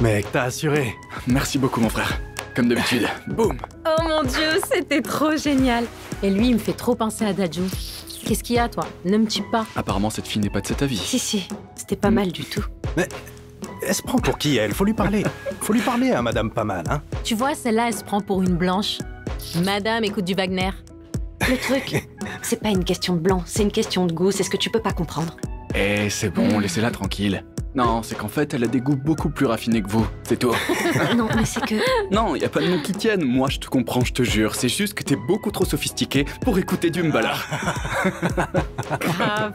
Mec, t'as assuré. Merci beaucoup, mon frère. Comme d'habitude. Boum. Oh mon Dieu, c'était trop génial. Et lui, il me fait trop penser à Dajou. Qu'est-ce qu'il y a, toi? Ne me tue pas. Apparemment, cette fille n'est pas de cet avis. Si, c'était pas mal du tout. Mais elle se prend pour qui, elle? Faut lui parler. Faut lui parler à Madame Pas Mal, hein. Tu vois, celle-là, elle se prend pour une blanche. Madame écoute du Wagner. Le truc, c'est pas une question de blanc, c'est une question de goût, c'est ce que tu peux pas comprendre. Eh, c'est bon, laissez-la tranquille. Non, c'est qu'en fait, elle a des goûts beaucoup plus raffinés que vous, c'est tout. Non, mais c'est que... Non, y a pas de nom qui tienne, moi je te comprends, je te jure. C'est juste que t'es beaucoup trop sophistiqué pour écouter du Mbala. Grave.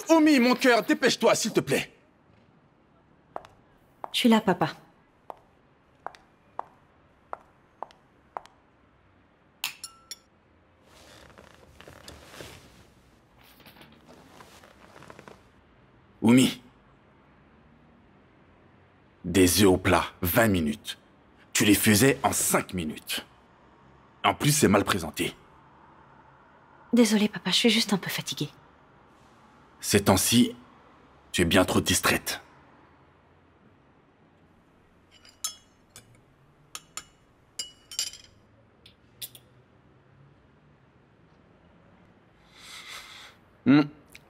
Omi, mon cœur, dépêche-toi, s'il te plaît. Je suis là, papa. Oumi. Des œufs au plat, 20 minutes. Tu les faisais en 5 minutes. En plus, c'est mal présenté. Désolée, papa, je suis juste un peu fatiguée. Ces temps-ci, tu es bien trop distraite.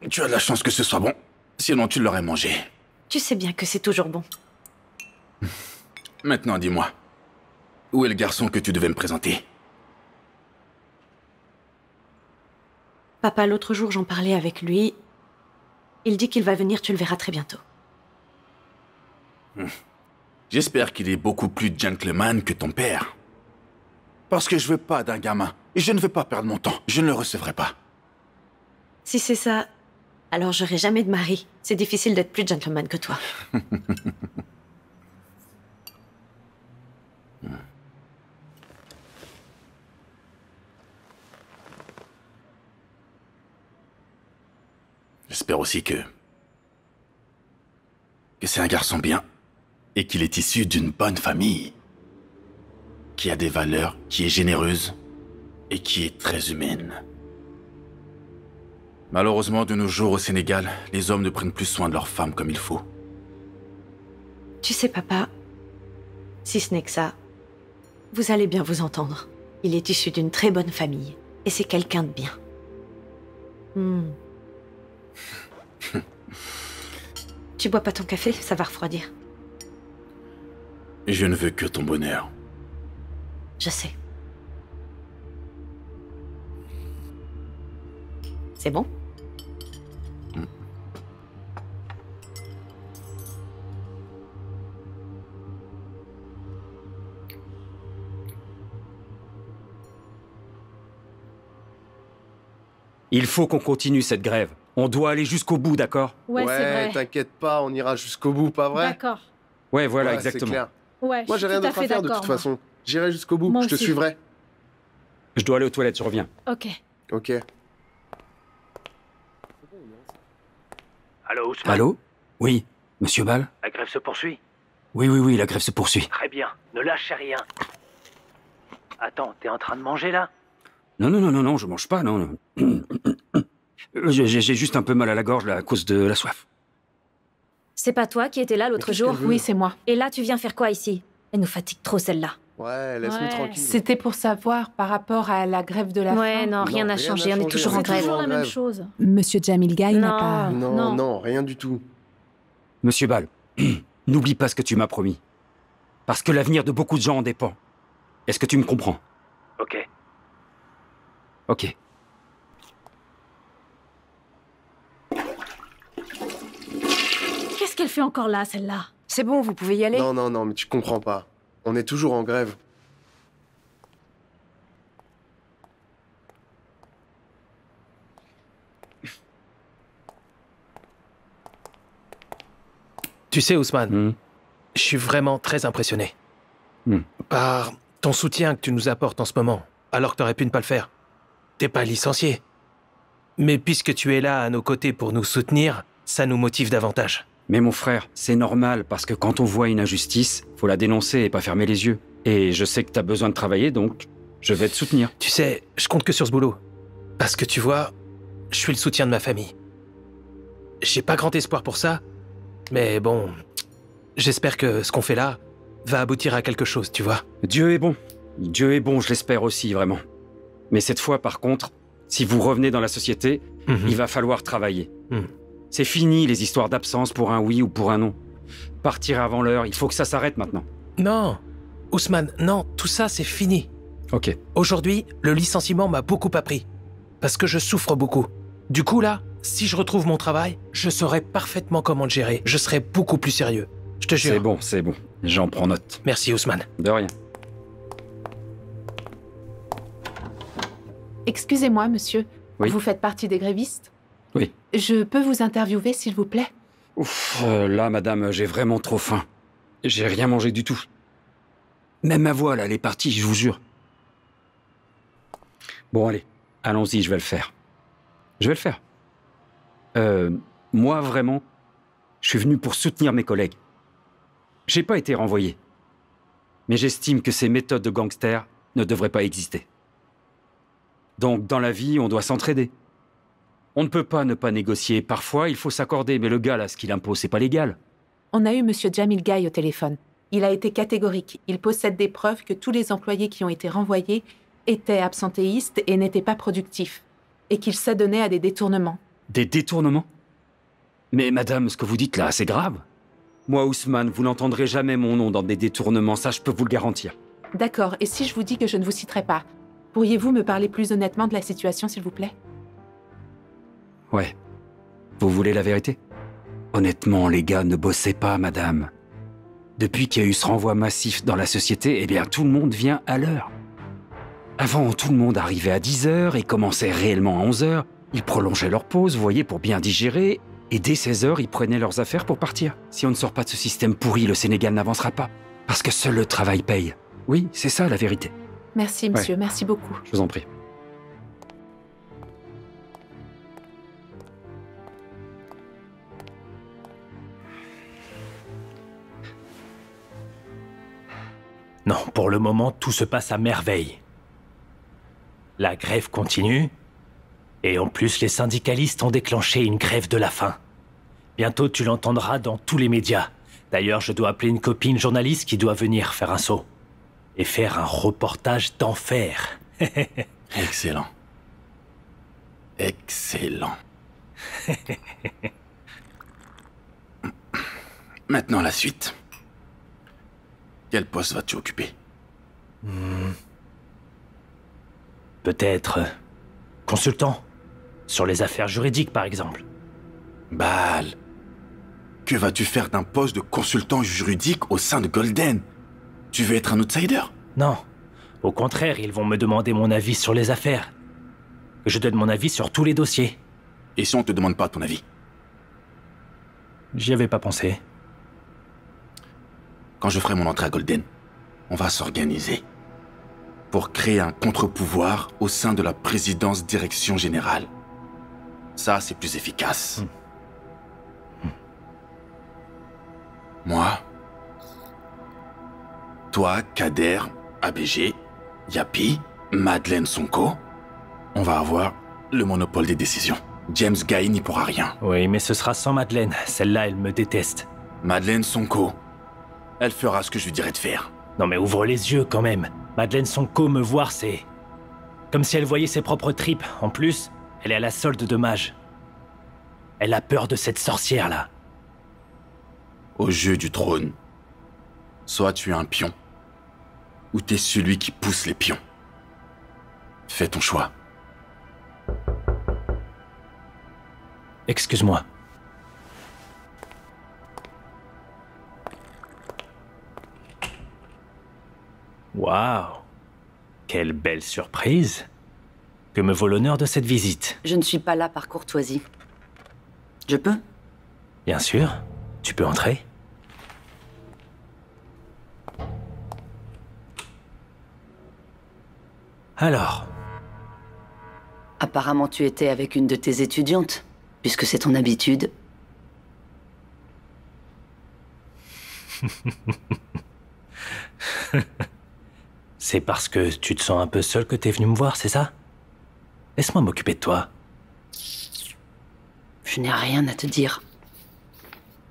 Tu as de la chance que ce soit bon. Sinon, tu l'aurais mangé. Tu sais bien que c'est toujours bon. Maintenant, dis-moi. Où est le garçon que tu devais me présenter? Papa, l'autre jour, j'en parlais avec lui. Il dit qu'il va venir, tu le verras très bientôt. J'espère qu'il est beaucoup plus gentleman que ton père. Parce que je veux pas d'un gamin. Et je ne veux pas perdre mon temps. Je ne le recevrai pas. Si c'est ça, alors j'aurai jamais de mari. C'est difficile d'être plus gentleman que toi. J'espère aussi que c'est un garçon bien et qu'il est issu d'une bonne famille, qui a des valeurs, qui est généreuse et qui est très humaine. Malheureusement, de nos jours au Sénégal, les hommes ne prennent plus soin de leurs femmes comme il faut. Tu sais, papa, si ce n'est que ça, vous allez bien vous entendre. Il est issu d'une très bonne famille et c'est quelqu'un de bien. Tu bois pas ton café, ça va refroidir. Je ne veux que ton bonheur. Je sais. C'est bon? Il faut qu'on continue cette grève. On doit aller jusqu'au bout, d'accord? Ouais, c'est vrai. T'inquiète pas, on ira jusqu'au bout, pas vrai? D'accord. Ouais, voilà, Ouais, exactement. c'est clair. Ouais, Moi, j'ai rien d'autre à faire de toute façon. J'irai jusqu'au bout, Moi je te aussi. suivrai. Je dois aller aux toilettes, je reviens. Ok. Ok. Allô, Ousmane? Allô? Oui, monsieur Ball? La grève se poursuit? Oui, la grève se poursuit. Très bien, ne lâchez rien. Attends, t'es en train de manger là? Non, je mange pas, non. J'ai juste un peu mal à la gorge là, à cause de la soif. C'est pas toi qui étais là l'autre qu'est-ce jour? qu'elle veut? Oui, c'est moi. Et là, tu viens faire quoi ici? Elle nous fatigue trop, celle-là. Ouais, laisse-nous Ouais. tranquille. C'était pour savoir par rapport à la grève de la Ouais, faim. non, rien n'a changé, on est toujours en C'est grève. toujours la même grève. chose. Monsieur Jamil Gaye n'a Non. pas... Non, Non. non, rien du tout. Monsieur Ball, n'oublie pas ce que tu m'as promis. Parce que l'avenir de beaucoup de gens en dépend. Est-ce que tu me comprends? Ok. Ok. Qu'est-ce qu'elle fait encore là, celle-là? C'est bon, vous pouvez y aller. Non, mais tu comprends pas. On est toujours en grève. Tu sais, Ousmane, Hmm. je suis vraiment très impressionné par ton soutien que tu nous apportes en ce moment, alors que t'aurais pu ne pas le faire. T'es pas licencié. Mais puisque tu es là à nos côtés pour nous soutenir, ça nous motive davantage. Mais mon frère, c'est normal, parce que quand on voit une injustice, faut la dénoncer et pas fermer les yeux. Et je sais que t'as besoin de travailler, donc je vais te soutenir. Tu sais, je compte que sur ce boulot. Parce que tu vois, je suis le soutien de ma famille. J'ai pas grand espoir pour ça, mais bon, j'espère que ce qu'on fait là va aboutir à quelque chose, tu vois. Dieu est bon. Dieu est bon, je l'espère aussi, vraiment. Mais cette fois, par contre, si vous revenez dans la société, il va falloir travailler. C'est fini les histoires d'absence pour un oui ou pour un non. Partir avant l'heure, il faut que ça s'arrête maintenant. Non, Ousmane, non, tout ça c'est fini. Ok. Aujourd'hui, le licenciement m'a beaucoup appris. Parce que je souffre beaucoup. Du coup là, si je retrouve mon travail, je saurai parfaitement comment le gérer. Je serai beaucoup plus sérieux. Je te jure. C'est bon. J'en prends note. Merci Ousmane. De rien. Excusez-moi, monsieur. Oui. Vous faites partie des grévistes? Oui. Je peux vous interviewer, s'il vous plaît? Ouf, là, madame, j'ai vraiment trop faim. J'ai rien mangé du tout. Même ma voix, là, elle est partie, je vous jure. Bon, allez, allons-y, je vais le faire. Moi, vraiment, je suis venu pour soutenir mes collègues. J'ai pas été renvoyé. Mais j'estime que ces méthodes de gangsters ne devraient pas exister. Donc, dans la vie, on doit s'entraider. On ne peut pas ne pas négocier. Parfois, il faut s'accorder, mais le gars, là, ce qu'il impose, c'est pas légal. On a eu monsieur Jamil Gaye au téléphone. Il a été catégorique. Il possède des preuves que tous les employés qui ont été renvoyés étaient absentéistes et n'étaient pas productifs. Et qu'ils s'adonnaient à des détournements. Des détournements? Mais madame, ce que vous dites là, c'est grave. Moi, Ousmane, vous n'entendrez jamais mon nom dans des détournements, ça je peux vous le garantir. D'accord, et si je vous dis que je ne vous citerai pas, pourriez-vous me parler plus honnêtement de la situation, s'il vous plaît? Ouais. Vous voulez la vérité? Honnêtement, les gars ne bossaient pas, madame. Depuis qu'il y a eu ce renvoi massif dans la société, eh bien, tout le monde vient à l'heure. Avant, tout le monde arrivait à 10h et commençait réellement à 11h. Ils prolongeaient leur pause, vous voyez, pour bien digérer. Et dès 16h, ils prenaient leurs affaires pour partir. Si on ne sort pas de ce système pourri, le Sénégal n'avancera pas. Parce que seul le travail paye. Oui, c'est ça la vérité. Merci, monsieur, merci beaucoup. Je vous en prie. Non, pour le moment, tout se passe à merveille. La grève continue, et en plus, les syndicalistes ont déclenché une grève de la faim. Bientôt, tu l'entendras dans tous les médias. D'ailleurs, je dois appeler une copine journaliste qui doit venir faire un saut. Et faire un reportage d'enfer. Excellent. Excellent. Maintenant, la suite. Quel poste vas-tu occuper? Peut-être consultant. Sur les affaires juridiques, par exemple. Bal. Que vas-tu faire d'un poste de consultant juridique au sein de Golden? Tu veux être un outsider? Non. Au contraire, ils vont me demander mon avis sur les affaires. Que je donne mon avis sur tous les dossiers. Et si on te demande pas ton avis? J'y avais pas pensé. Quand je ferai mon entrée à Golden, on va s'organiser pour créer un contre-pouvoir au sein de la présidence direction générale. Ça, c'est plus efficace. Moi, toi, Kader, ABG, Yapi, Madeleine Sonko, on va avoir le monopole des décisions. James Gaye n'y pourra rien. Oui, mais ce sera sans Madeleine. Celle-là, elle me déteste. Madeleine Sonko, elle fera ce que je lui dirai de faire. Non mais ouvre les yeux quand même. Madeleine Sonko me voir, c'est... comme si elle voyait ses propres tripes. En plus, elle est à la solde de Mage. Elle a peur de cette sorcière-là. Au jeu du trône, soit tu es un pion, ou t'es celui qui pousse les pions. Fais ton choix. Excuse-moi. Waouh! Quelle belle surprise! Que me vaut l'honneur de cette visite? Je ne suis pas là par courtoisie. Je peux? Bien sûr. Tu peux entrer. Alors? Apparemment, tu étais avec une de tes étudiantes, puisque c'est ton habitude. C'est parce que tu te sens un peu seul que t'es venu me voir, c'est ça? Laisse-moi m'occuper de toi. Je n'ai rien à te dire.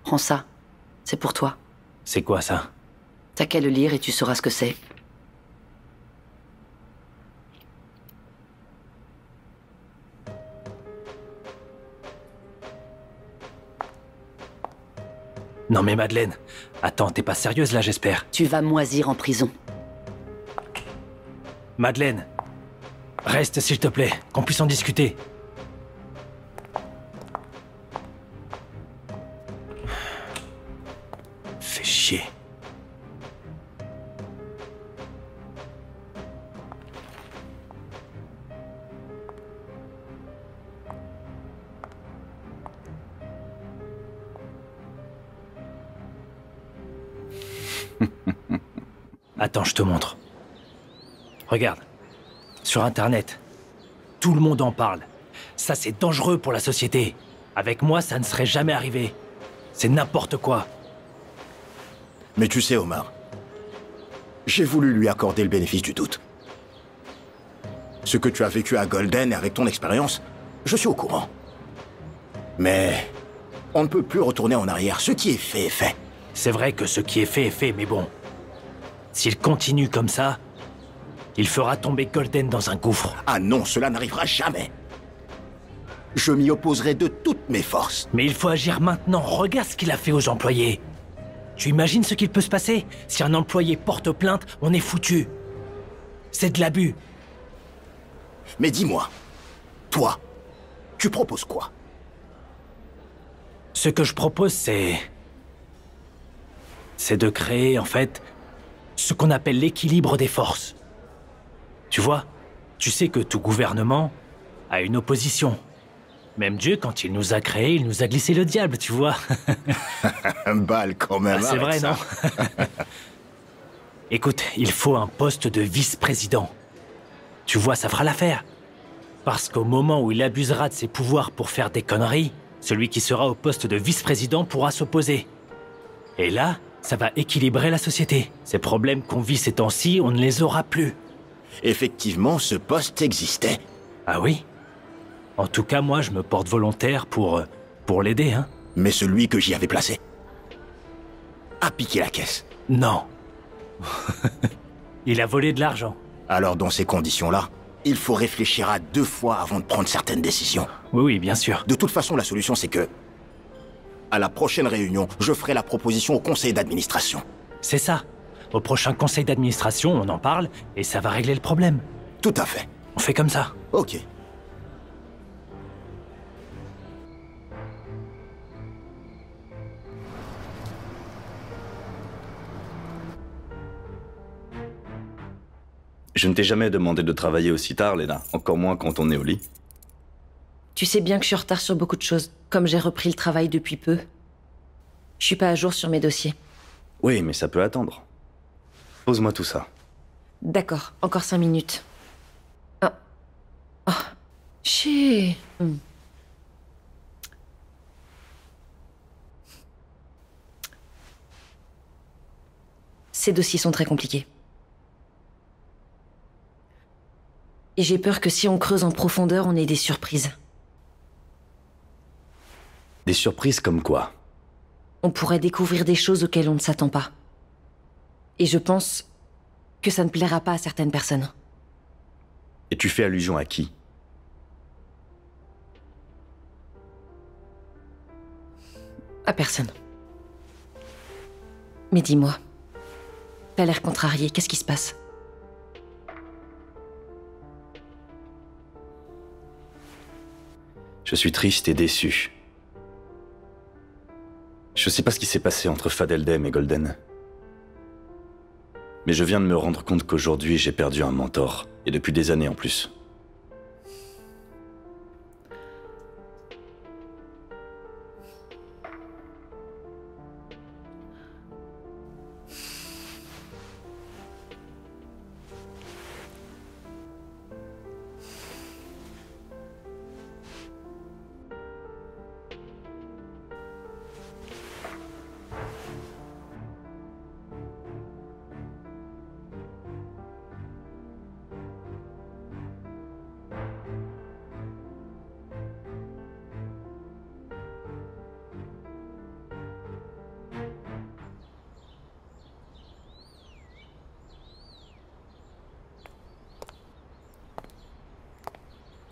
Prends ça. C'est pour toi. C'est quoi ça? T'as qu'à le lire et tu sauras ce que c'est. Non mais Madeleine, attends, t'es pas sérieuse là, j'espère? Tu vas moisir en prison. Madeleine, reste s'il te plaît, qu'on puisse en discuter. Fais chier. Attends, je te montre. Regarde. Sur Internet. Tout le monde en parle. Ça, c'est dangereux pour la société. Avec moi, ça ne serait jamais arrivé. C'est n'importe quoi. Mais tu sais, Omar, j'ai voulu lui accorder le bénéfice du doute. Ce que tu as vécu à Golden et avec ton expérience, je suis au courant. Mais on ne peut plus retourner en arrière. Ce qui est fait est fait. C'est vrai que ce qui est fait, mais bon. S'il continue comme ça, il fera tomber Golden dans un gouffre. Ah non, cela n'arrivera jamais. Je m'y opposerai de toutes mes forces. Mais il faut agir maintenant. Regarde ce qu'il a fait aux employés. Tu imagines ce qu'il peut se passer? Si un employé porte plainte, on est foutu. C'est de l'abus. Mais dis-moi, toi, tu proposes quoi? Ce que je propose, c'est de créer, en fait, ce qu'on appelle l'équilibre des forces. Tu vois, tu sais que tout gouvernement a une opposition. Même Dieu, quand il nous a créés, il nous a glissé le diable, tu vois. Un bal quand même. C'est vrai, non? Écoute, il faut un poste de vice-président. Tu vois, ça fera l'affaire. Parce qu'au moment où il abusera de ses pouvoirs pour faire des conneries, celui qui sera au poste de vice-président pourra s'opposer. Et là, ça va équilibrer la société. Ces problèmes qu'on vit ces temps-ci, on ne les aura plus. Effectivement, ce poste existait. Ah oui? En tout cas, moi, je me porte volontaire pour l'aider, hein. Mais celui que j'y avais placé a piqué la caisse. Non. Il a volé de l'argent. Alors, dans ces conditions-là, il faut réfléchir à 2 fois avant de prendre certaines décisions. Oui, oui, bien sûr. De toute façon, la solution, c'est que... à la prochaine réunion, je ferai la proposition au conseil d'administration. C'est ça. Au prochain conseil d'administration, on en parle, et ça va régler le problème. Tout à fait. On fait comme ça. Ok. Je ne t'ai jamais demandé de travailler aussi tard, Lena. Encore moins quand on est au lit. Tu sais bien que je suis en retard sur beaucoup de choses, comme j'ai repris le travail depuis peu. Je suis pas à jour sur mes dossiers. Oui, mais ça peut attendre. Pose-moi tout ça. D'accord, encore 5 minutes. Ah. Oh. Chier. Ces dossiers sont très compliqués. Et j'ai peur que si on creuse en profondeur, on ait des surprises. Des surprises comme quoi? On pourrait découvrir des choses auxquelles on ne s'attend pas. Et je pense que ça ne plaira pas à certaines personnes. Et tu fais allusion à qui? À personne. Mais dis-moi, t'as l'air contrarié, qu'est-ce qui se passe? Je suis triste et déçu. Je sais pas ce qui s'est passé entre Fadeldem et Golden. Mais je viens de me rendre compte qu'aujourd'hui j'ai perdu un mentor, et depuis des années en plus.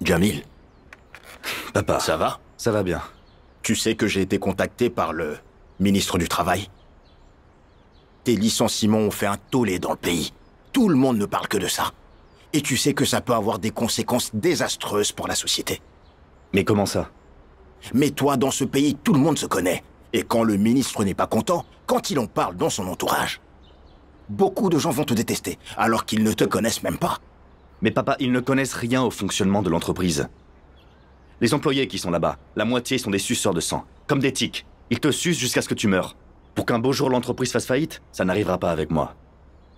Jamil. Papa. Ça va? Ça va bien. Tu sais que j'ai été contacté par le ministre du Travail? Tes licenciements ont fait un tollé dans le pays. Tout le monde ne parle que de ça. Et tu sais que ça peut avoir des conséquences désastreuses pour la société. Mais comment ça? Mais toi, dans ce pays, tout le monde se connaît. Et quand le ministre n'est pas content, quand il en parle dans son entourage, beaucoup de gens vont te détester, alors qu'ils ne te connaissent même pas. Mais papa, ils ne connaissent rien au fonctionnement de l'entreprise. Les employés qui sont là-bas, la moitié sont des suceurs de sang, comme des tiques. Ils te sucent jusqu'à ce que tu meurs. Pour qu'un beau jour l'entreprise fasse faillite, ça n'arrivera pas avec moi.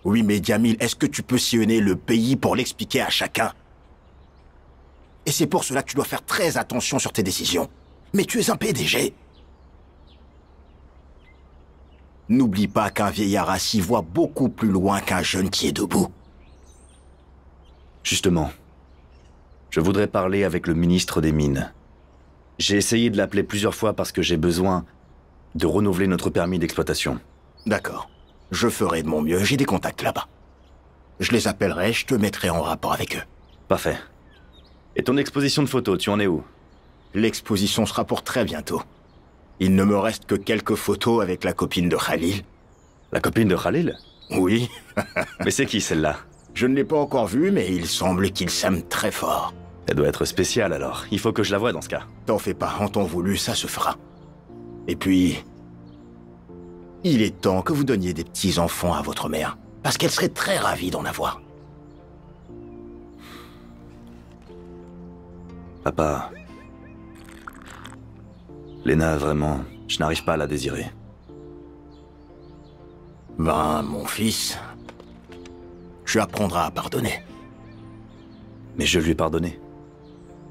Oui, mais Jamil, est-ce que tu peux sillonner le pays pour l'expliquer à chacun? Et c'est pour cela que tu dois faire très attention sur tes décisions. Mais tu es un PDG. N'oublie pas qu'un vieillard assis voit beaucoup plus loin qu'un jeune qui est debout. Justement, je voudrais parler avec le ministre des Mines. J'ai essayé de l'appeler plusieurs fois parce que j'ai besoin de renouveler notre permis d'exploitation. D'accord. Je ferai de mon mieux, j'ai des contacts là-bas. Je les appellerai, je te mettrai en rapport avec eux. Parfait. Et ton exposition de photos, tu en es où? L'exposition sera pour très bientôt. Il ne me reste que quelques photos avec la copine de Khalil. La copine de Khalil? Oui. Mais c'est qui celle-là? Je ne l'ai pas encore vue, mais il semble qu'ils s'aiment très fort. Elle doit être spéciale alors. Il faut que je la voie dans ce cas. T'en fais pas, en temps voulu, ça se fera. Et puis... il est temps que vous donniez des petits-enfants à votre mère. Parce qu'elle serait très ravie d'en avoir. Papa... Lena, vraiment, je n'arrive pas à la désirer. Ben, mon fils... tu apprendras à pardonner. Mais je lui ai pardonné.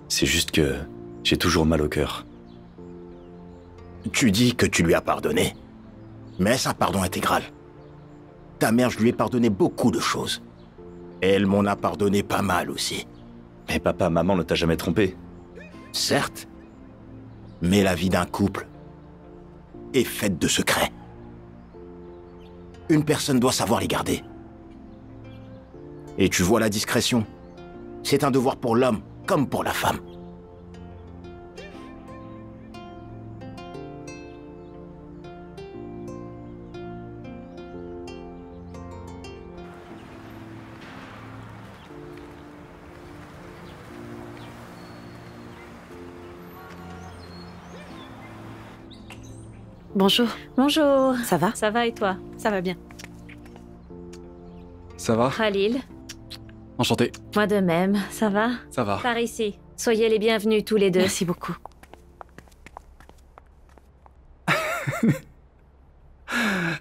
C'est juste que j'ai toujours mal au cœur. Tu dis que tu lui as pardonné. Mais est-ce un pardon intégral? Ta mère, je lui ai pardonné beaucoup de choses. Et elle m'en a pardonné pas mal aussi. Mais papa, maman ne t'a jamais trompé. Certes. Mais la vie d'un couple est faite de secrets. Une personne doit savoir les garder. Et tu vois la discrétion. C'est un devoir pour l'homme, comme pour la femme. Bonjour. Bonjour. Ça va? Ça va et toi? Ça va bien. Ça va? Khalil. Enchanté. Moi de même. Ça va? Ça va. Par ici. Soyez les bienvenus tous les deux. Merci beaucoup.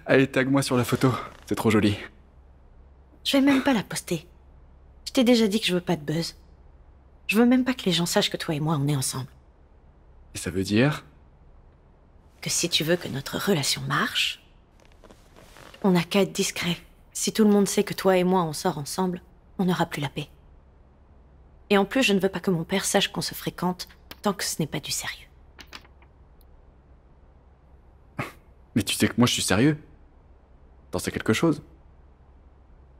Allez, tag-moi sur la photo. C'est trop joli. Je vais même pas la poster. Je t'ai déjà dit que je veux pas de buzz. Je veux même pas que les gens sachent que toi et moi on est ensemble. Et ça veut dire? Que si tu veux que notre relation marche, on n'a qu'à être discret. Si tout le monde sait que toi et moi on sort ensemble, on n'aura plus la paix. Et en plus, je ne veux pas que mon père sache qu'on se fréquente tant que ce n'est pas du sérieux. Mais tu sais que moi je suis sérieux. T'en sais quelque chose?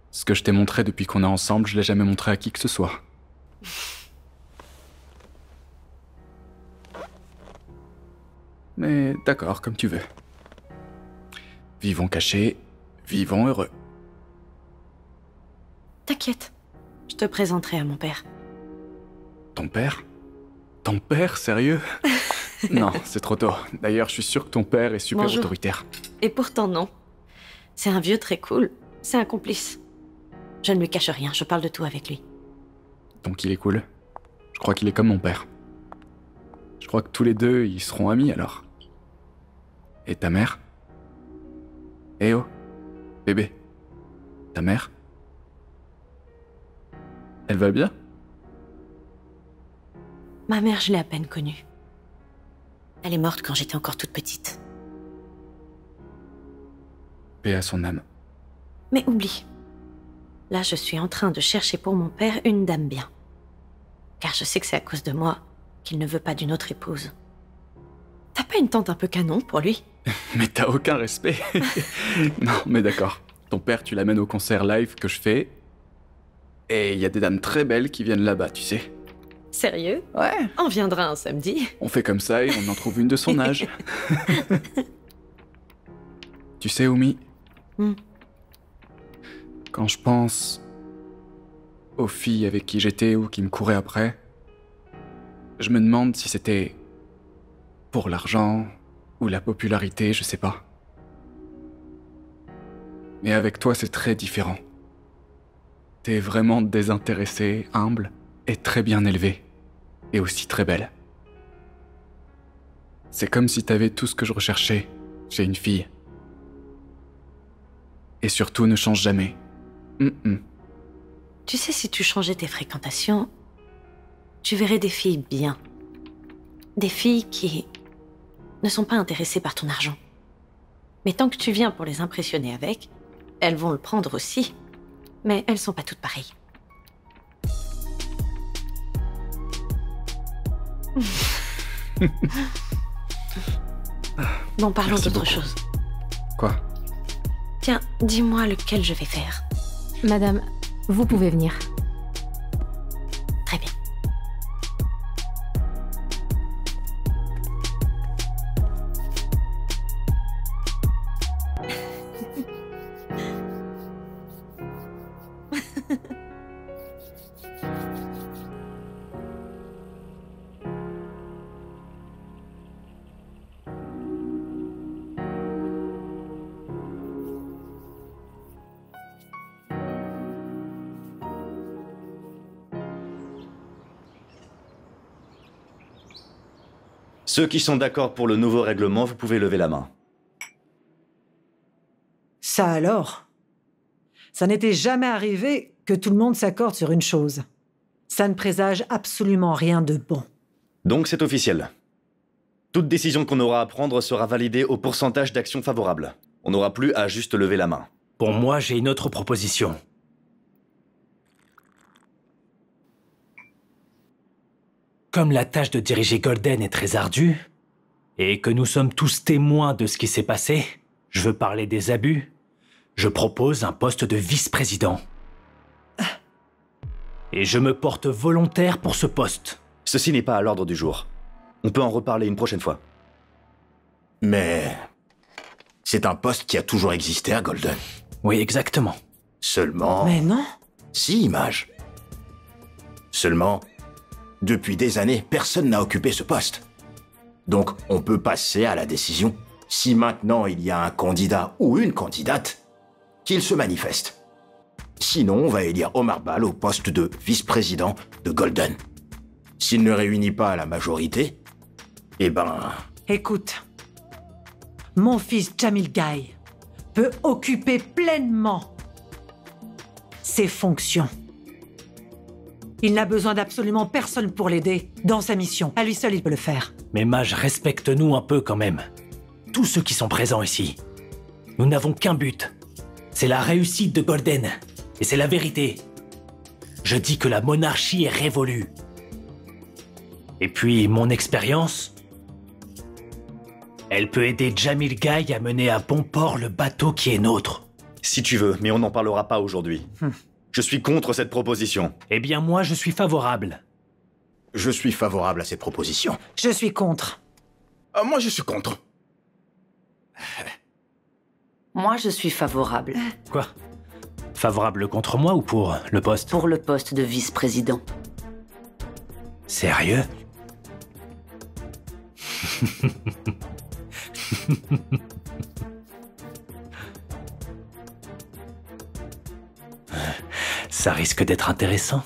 Ce que je t'ai montré depuis qu'on est ensemble, je l'ai jamais montré à qui que ce soit. Mais d'accord, comme tu veux. Vivons cachés, vivons heureux. T'inquiète, je te présenterai à mon père. Ton père? Ton père, sérieux? Non, c'est trop tôt. D'ailleurs, je suis sûr que ton père est super Bonjour. autoritaire. Et pourtant non. C'est un vieux très cool. C'est un complice. Je ne lui cache rien, je parle de tout avec lui. Donc il est cool. Je crois qu'il est comme mon père. Je crois que tous les deux, ils seront amis alors. Et ta mère? Eh oh, bébé. Ta mère? Elle va bien? Ma mère, je l'ai à peine connue. Elle est morte quand j'étais encore toute petite. Paix à son âme. Mais oublie. Là, je suis en train de chercher pour mon père une dame bien. Car je sais que c'est à cause de moi qu'il ne veut pas d'une autre épouse. T'as pas une tante un peu canon pour lui? Mais t'as aucun respect. Non, mais d'accord. Ton père, tu l'amènes au concert live que je fais. Et il y a des dames très belles qui viennent là-bas, tu sais. Sérieux? Ouais. On viendra un samedi. On fait comme ça et on en trouve une de son âge. Tu sais, Oumi, quand je pense aux filles avec qui j'étais ou qui me couraient après, je me demande si c'était pour l'argent ou la popularité, je sais pas. Mais avec toi, c'est très différent. T'es vraiment désintéressée, humble et très bien élevée. Et aussi très belle. C'est comme si t'avais tout ce que je recherchais chez une fille. Et surtout, ne change jamais. Tu sais, si tu changeais tes fréquentations, tu verrais des filles bien. Des filles qui ne sont pas intéressées par ton argent. Mais tant que tu viens pour les impressionner avec, elles vont le prendre aussi. Mais elles sont pas toutes pareilles. Bon, parlons d'autre chose. Quoi? Tiens, dis-moi lequel je vais faire. Madame, vous pouvez venir. Très bien. Ceux qui sont d'accord pour le nouveau règlement, vous pouvez lever la main. Ça alors? Ça n'était jamais arrivé que tout le monde s'accorde sur une chose. Ça ne présage absolument rien de bon. Donc c'est officiel. Toute décision qu'on aura à prendre sera validée au pourcentage d'actions favorables. On n'aura plus à juste lever la main. Pour moi, j'ai une autre proposition. Comme la tâche de diriger Golden est très ardue, et que nous sommes tous témoins de ce qui s'est passé, je veux parler des abus, je propose un poste de vice-président. Et je me porte volontaire pour ce poste. Ceci n'est pas à l'ordre du jour. On peut en reparler une prochaine fois. Mais c'est un poste qui a toujours existé à Golden. Oui, exactement. Seulement... Mais non. Si, Image. Seulement, depuis des années, personne n'a occupé ce poste. Donc, on peut passer à la décision. Si maintenant il y a un candidat ou une candidate, qu'il se manifeste. Sinon, on va élire Omar Bal au poste de vice-président de Golden. S'il ne réunit pas la majorité, eh ben... Écoute, mon fils Jamil Guy peut occuper pleinement ses fonctions. Il n'a besoin d'absolument personne pour l'aider dans sa mission. À lui seul, il peut le faire. Mais Mage, respecte-nous un peu quand même. Tous ceux qui sont présents ici. Nous n'avons qu'un but. C'est la réussite de Golden. Et c'est la vérité. Je dis que la monarchie est révolue. Et puis, mon expérience, elle peut aider Jamil Guy à mener à bon port le bateau qui est nôtre. Si tu veux, mais on n'en parlera pas aujourd'hui. Je suis contre cette proposition. Eh bien, moi, je suis favorable. Je suis favorable à cette proposition. Je suis contre. Moi, je suis contre. Moi, je suis favorable. Quoi? Favorable contre moi ou pour le poste? Pour le poste de vice-président. Sérieux? Ça risque d'être intéressant.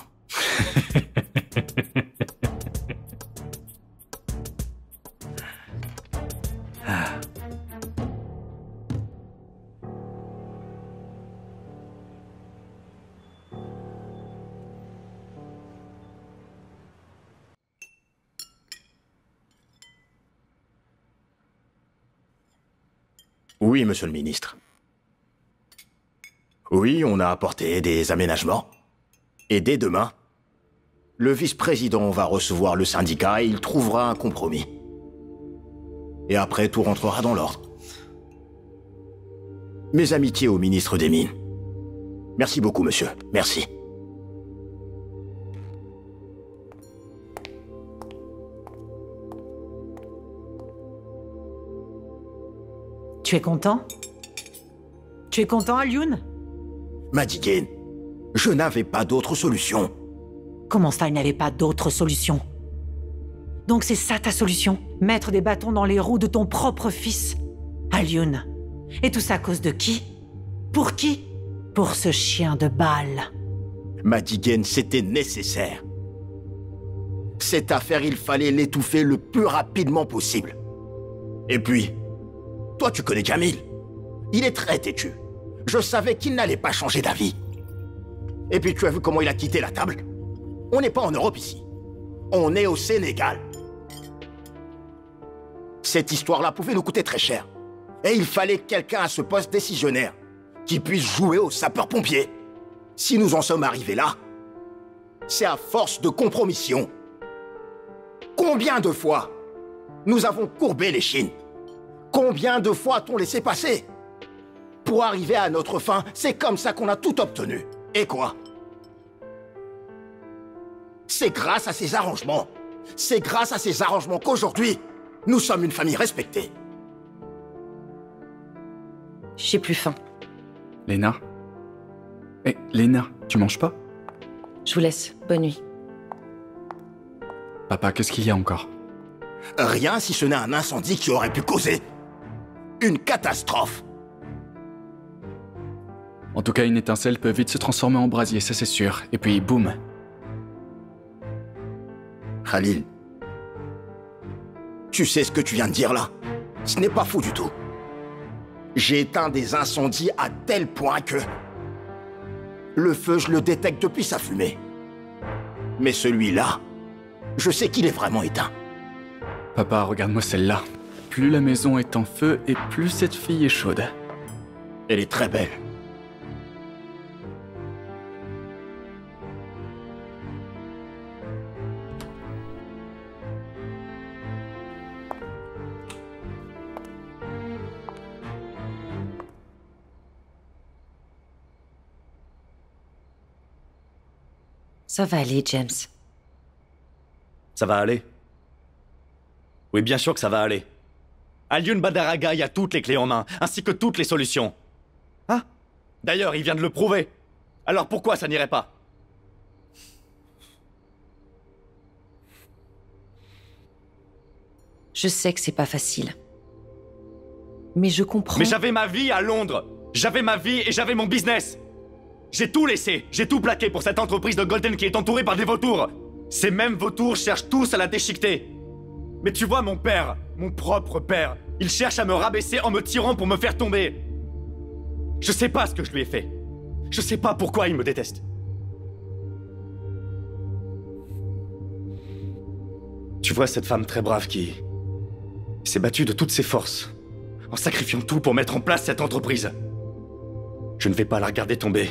Ah. Oui, monsieur le ministre. Oui, on a apporté des aménagements. Et dès demain, le vice-président va recevoir le syndicat et il trouvera un compromis. Et après, tout rentrera dans l'ordre. Mes amitiés au ministre des Mines. Merci beaucoup, monsieur. Merci. Tu es content? Tu es content, Alioun? Madigan, je n'avais pas d'autre solution. Comment ça, il n'avait pas d'autre solution? Donc c'est ça ta solution? Mettre des bâtons dans les roues de ton propre fils? Alioun. Et tout ça à cause de qui? Pour qui? Pour ce chien de balle. Madigan, c'était nécessaire. Cette affaire, il fallait l'étouffer le plus rapidement possible. Et puis, toi tu connais Jamil. Il est très têtu. Je savais qu'il n'allait pas changer d'avis. Et puis tu as vu comment il a quitté la table? On n'est pas en Europe ici. On est au Sénégal. Cette histoire-là pouvait nous coûter très cher. Et il fallait quelqu'un à ce poste décisionnaire qui puisse jouer aux sapeurs-pompiers. Si nous en sommes arrivés là, c'est à force de compromission. Combien de fois nous avons courbé les chines? Combien de fois a-t-on laissé passer? Pour arriver à notre fin, c'est comme ça qu'on a tout obtenu. Et quoi? C'est grâce à ces arrangements. C'est grâce à ces arrangements qu'aujourd'hui, nous sommes une famille respectée. J'ai plus faim. Léna? Eh, Léna, tu manges pas? Je vous laisse. Bonne nuit. Papa, qu'est-ce qu'il y a encore? Rien si ce n'est un incendie qui aurait pu causer une catastrophe. En tout cas, une étincelle peut vite se transformer en brasier, ça c'est sûr. Et puis, boum. Khalil, tu sais ce que tu viens de dire là? Ce n'est pas fou du tout. J'ai éteint des incendies à tel point que le feu, je le détecte depuis sa fumée. Mais celui-là, je sais qu'il est vraiment éteint. Papa, regarde-moi celle-là. Plus la maison est en feu et plus cette fille est chaude. Elle est très belle. Ça va aller, James. Ça va aller? Oui, bien sûr que ça va aller. Alioun Badaraga y a toutes les clés en main, ainsi que toutes les solutions. Hein? D'ailleurs, il vient de le prouver. Alors pourquoi ça n'irait pas? Je sais que c'est pas facile. Mais je comprends... Mais j'avais ma vie à Londres. J'avais ma vie et j'avais mon business. J'ai tout laissé, j'ai tout plaqué pour cette entreprise de Golden qui est entourée par des vautours. Ces mêmes vautours cherchent tous à la déchiqueter. Mais tu vois, mon père, mon propre père, il cherche à me rabaisser en me tirant pour me faire tomber. Je sais pas ce que je lui ai fait. Je sais pas pourquoi il me déteste. Tu vois cette femme très brave qui s'est battue de toutes ses forces, en sacrifiant tout pour mettre en place cette entreprise. Je ne vais pas la regarder tomber.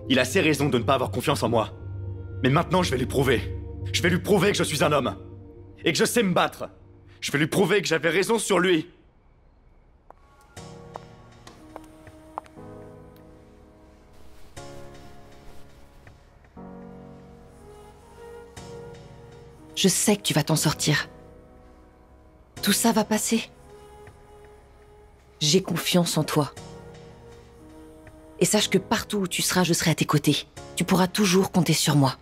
Il a ses raisons de ne pas avoir confiance en moi. Mais maintenant, je vais lui prouver. Je vais lui prouver que je suis un homme. Et que je sais me battre. Je vais lui prouver que j'avais raison sur lui. Je sais que tu vas t'en sortir. Tout ça va passer. J'ai confiance en toi. Et sache que partout où tu seras, je serai à tes côtés. Tu pourras toujours compter sur moi.